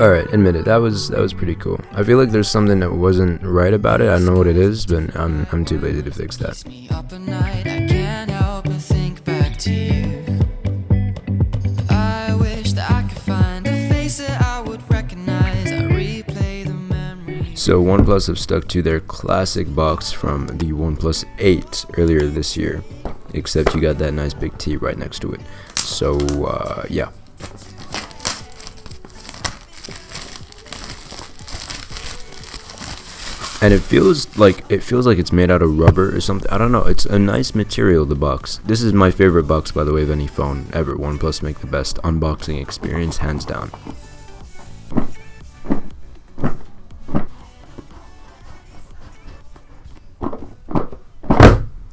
Alright, admit it, that was pretty cool. I feel like there's something that wasn't right about it. I don't know what it is, but I'm too lazy to fix that. So OnePlus have stuck to their classic box from the OnePlus 8 earlier this year, except you got that nice big T right next to it. So yeah. And it feels like it's made out of rubber or something. I don't know. It's a nice material, the box. This is my favorite box, by the way, of any phone ever. OnePlus make the best unboxing experience, hands down.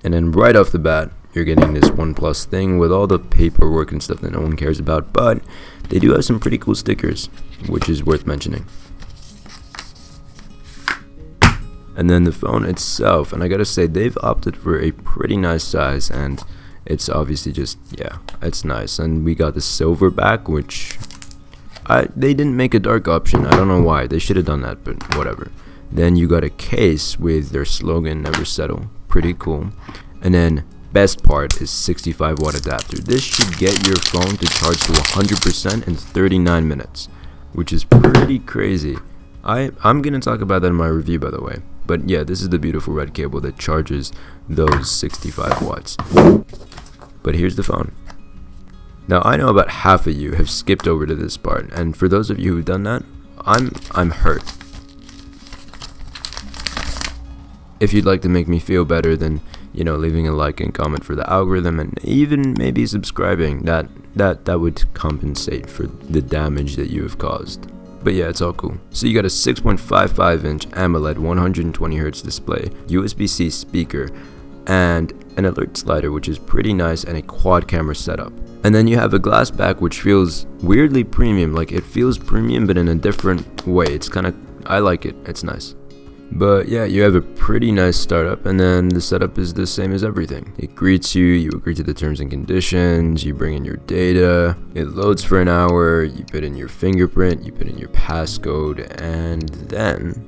And then right off the bat, you're getting this OnePlus thing with all the paperwork and stuff that no one cares about. But they do have some pretty cool stickers, which is worth mentioning. And then the phone itself, and I gotta say, they've opted for a pretty nice size, and it's obviously just, yeah, it's nice. And we got the silver back, which they didn't make a dark option. I don't know why. They should have done that, but whatever. Then you got a case with their slogan, never settle. Pretty cool. And then best part is 65 watt adapter. This should get your phone to charge to 100% in 39 minutes, which is pretty crazy. I'm gonna talk about that in my review, by the way. But yeah, this is the beautiful red cable that charges those 65 watts. But here's the phone. Now I know about half of you have skipped over to this part, and for those of you who've done that, I'm hurt. If you'd like to make me feel better, then leaving a like and comment for the algorithm, and even maybe subscribing, that would compensate for the damage that you have caused. But yeah, it's all cool. So you got a 6.55 inch AMOLED 120Hz display, USB-C speaker, and an alert slider, which is pretty nice, and a quad camera setup. And then you have a glass back, which feels weirdly premium. Like, it feels premium, but in a different way. It's I like it. It's nice. But yeah, you have a pretty nice startup, and then the setup is the same as everything. It greets you, you agree to the terms and conditions, you bring in your data, it loads for an hour, you put in your fingerprint, you put in your passcode, and then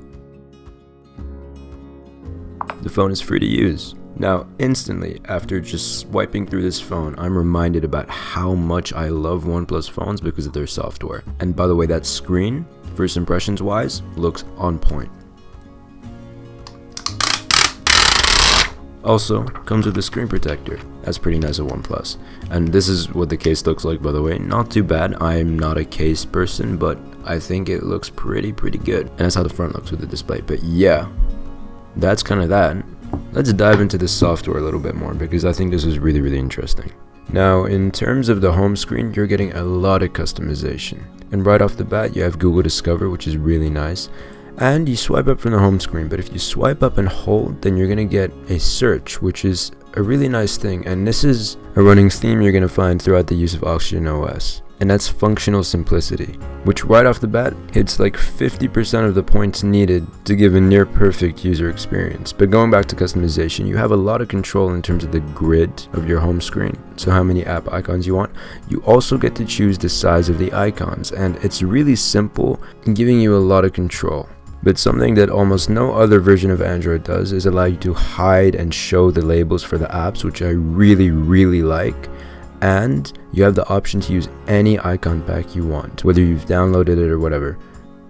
the phone is free to use. Now, instantly, after just swiping through this phone, I'm reminded about how much I love OnePlus phones because of their software. And by the way, that screen, first impressions wise, looks on point. Also, comes with a screen protector. That's pretty nice of OnePlus. And this is what the case looks like, by the way. Not too bad. I'm not a case person, but I think it looks pretty good. And that's how the front looks with the display. But yeah, that's kind of that. Let's dive into the software a little bit more, because I think this is really interesting. Now, in terms of the home screen, you're getting a lot of customization. And right off the bat, you have Google Discover, which is really nice. And you swipe up from the home screen, but if you swipe up and hold, then you're going to get a search, which is a really nice thing. And this is a running theme you're going to find throughout the use of OxygenOS. And that's functional simplicity, which right off the bat hits like 50% of the points needed to give a near perfect user experience. But going back to customization, you have a lot of control in terms of the grid of your home screen. So how many app icons you want. You also get to choose the size of the icons, and it's really simple, giving you a lot of control. But something that almost no other version of Android does is allow you to hide and show the labels for the apps, which I really like. And you have the option to use any icon pack you want, whether you've downloaded it or whatever.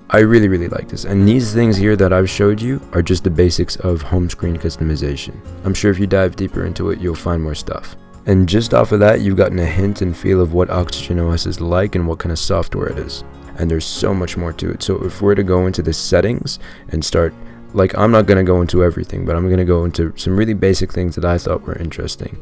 I really like this. And these things here that I've showed you are just the basics of home screen customization. I'm sure if you dive deeper into it, you'll find more stuff. And just off of that, you've gotten a hint and feel of what OxygenOS is like and what kind of software it is. And there's so much more to it. So if we're to go into the settings and start, like, I'm not going to go into everything, but I'm going to go into some really basic things that I thought were interesting,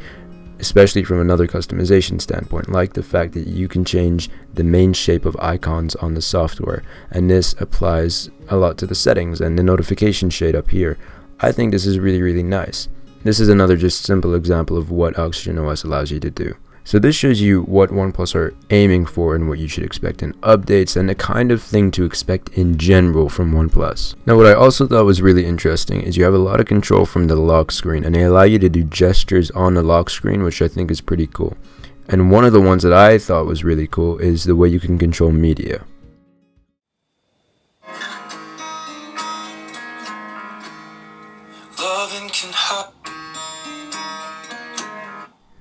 especially from another customization standpoint, like the fact that you can change the main shape of icons on the software. And this applies a lot to the settings and the notification shade up here. I think this is really nice. This is another just simple example of what OxygenOS allows you to do. So this shows you what OnePlus are aiming for and what you should expect in updates and the kind of thing to expect in general from OnePlus. Now, what I also thought was really interesting is you have a lot of control from the lock screen, and they allow you to do gestures on the lock screen, which I think is pretty cool. And one of the ones that I thought was really cool is the way you can control media.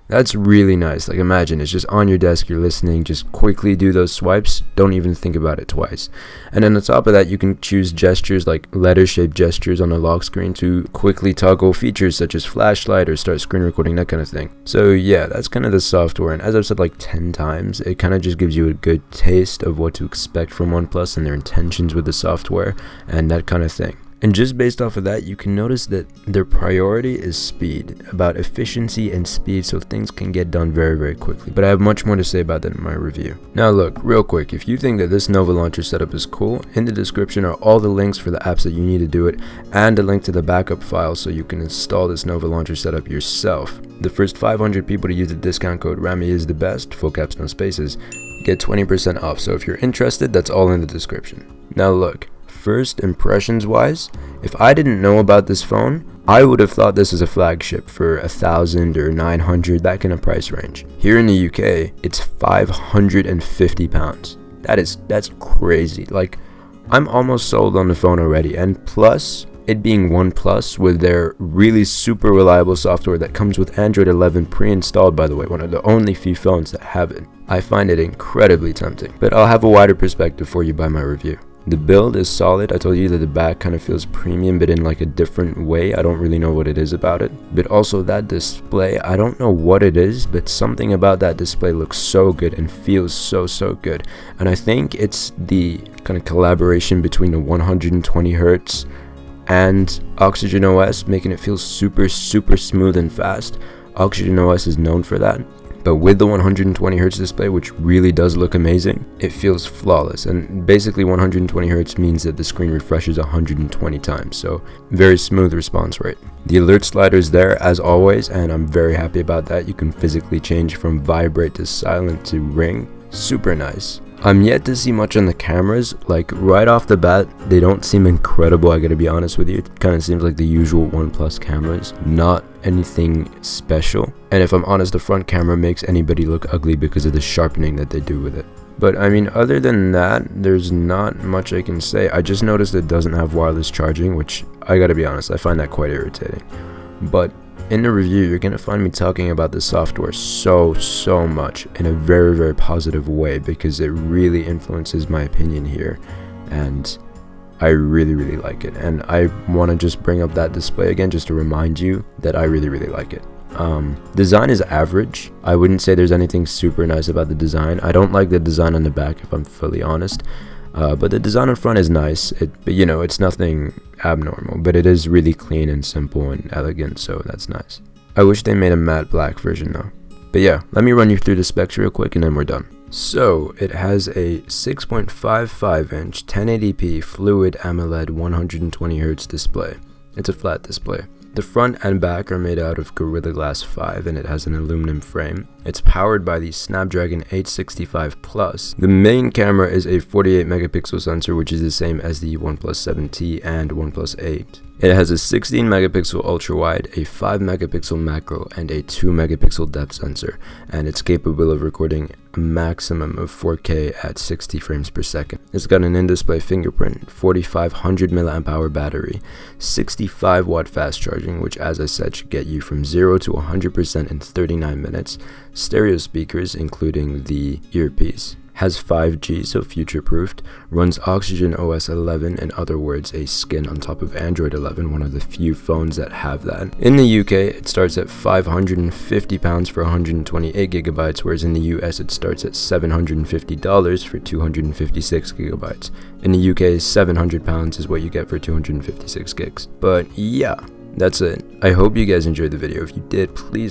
That's really nice. Like, imagine it's just on your desk, you're listening, just quickly do those swipes, don't even think about it twice. And then on top of that, you can choose gestures like letter-shaped gestures on the lock screen to quickly toggle features such as flashlight or start screen recording, that kind of thing. So yeah, that's kind of the software, and as I've said like 10 times, it kind of just gives you a good taste of what to expect from OnePlus and their intentions with the software and that kind of thing. And just based off of that, you can notice that their priority is speed, about efficiency and speed, so things can get done very, very quickly. But I have much more to say about that in my review. Now look, real quick, if you think that this Nova launcher setup is cool, in the description are all the links for the apps that you need to do it, and a link to the backup file so you can install this Nova launcher setup yourself. The first 500 people to use the discount code Rami is the best, full caps no spaces, get 20% off. So if you're interested, that's all in the description. Now look, first impressions wise, if I didn't know about this phone, I would have thought this is a flagship for 1,000 or 900, that kind of price range. Here in the UK, it's £550. That's crazy. Like, I'm almost sold on the phone already, and plus it being OnePlus with their really super reliable software that comes with Android 11 pre-installed, by the way, one of the only few phones that have it. I find it incredibly tempting, but I'll have a wider perspective for you by my review. The build is solid. I told you that the back kind of feels premium, but in like a different way. I don't really know what it is about it. But also that display, I don't know what it is, but something about that display looks so good and feels so good. And I think it's the kind of collaboration between the 120 Hz and OxygenOS, making it feel super smooth and fast. OxygenOS is known for that. But with the 120 Hz display, which really does look amazing, it feels flawless. And basically 120 Hz means that the screen refreshes 120 times, so very smooth response rate. The alert slider is there as always, and I'm very happy about that. You can physically change from vibrate to silent to ring. Super nice. I'm yet to see much on the cameras. Like, right off the bat, they don't seem incredible, I gotta be honest with you. It kind of seems like the usual OnePlus cameras, not anything special. And if I'm honest, the front camera makes anybody look ugly because of the sharpening that they do with it. But I mean, other than that, there's not much I can say. I just noticed it doesn't have wireless charging, which I gotta be honest, I find that quite irritating. But in the review, you're going to find me talking about the software so much in a very positive way, because it really influences my opinion here, and I really like it. And I want to just bring up that display again just to remind you that I really like it. Design is average. I wouldn't say there's anything super nice about the design. I don't like the design on the back, if I'm fully honest. But the design in front is nice. But you know, it's nothing abnormal, but it is really clean and simple and elegant, so that's nice. I wish they made a matte black version though. But yeah, let me run you through the specs real quick and then we're done. So it has a 6.55 inch 1080p fluid AMOLED 120 Hz display. It's a flat display. The front and back are made out of Gorilla Glass 5 and it has an aluminum frame. It's powered by the Snapdragon 865 Plus. The main camera is a 48 megapixel sensor, which is the same as the OnePlus 7T and OnePlus 8. It has a 16 megapixel ultra wide, a 5 megapixel macro, and a 2 megapixel depth sensor, and it's capable of recording a maximum of 4K at 60 frames per second. It's got an in-display fingerprint, 4500 mAh battery, 65 watt fast charging, which as I said should get you from 0 to 100% in 39 minutes, stereo speakers including the earpiece, has 5G, so future-proofed, runs OxygenOS 11, in other words, a skin on top of Android 11, one of the few phones that have that. In the UK, it starts at £550 for 128 gigabytes, whereas in the US it starts at $750 for 256 gigabytes. In the UK, £700 is what you get for 256 gigs. But yeah, that's it. I hope you guys enjoyed the video. If you did, please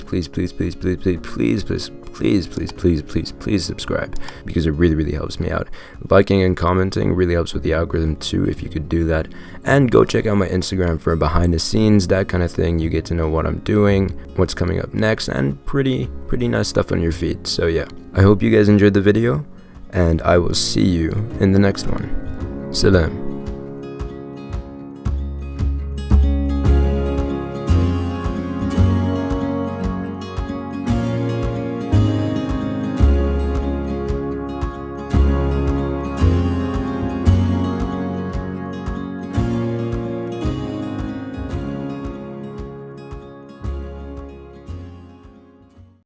subscribe, because it really helps me out. Liking and commenting really helps with the algorithm too, if you could do that. And go check out my Instagram for behind the scenes, that kind of thing. You get to know what I'm doing, what's coming up next, and pretty nice stuff on your feed. So yeah, I hope you guys enjoyed the video, and I will see you in the next one. Salam.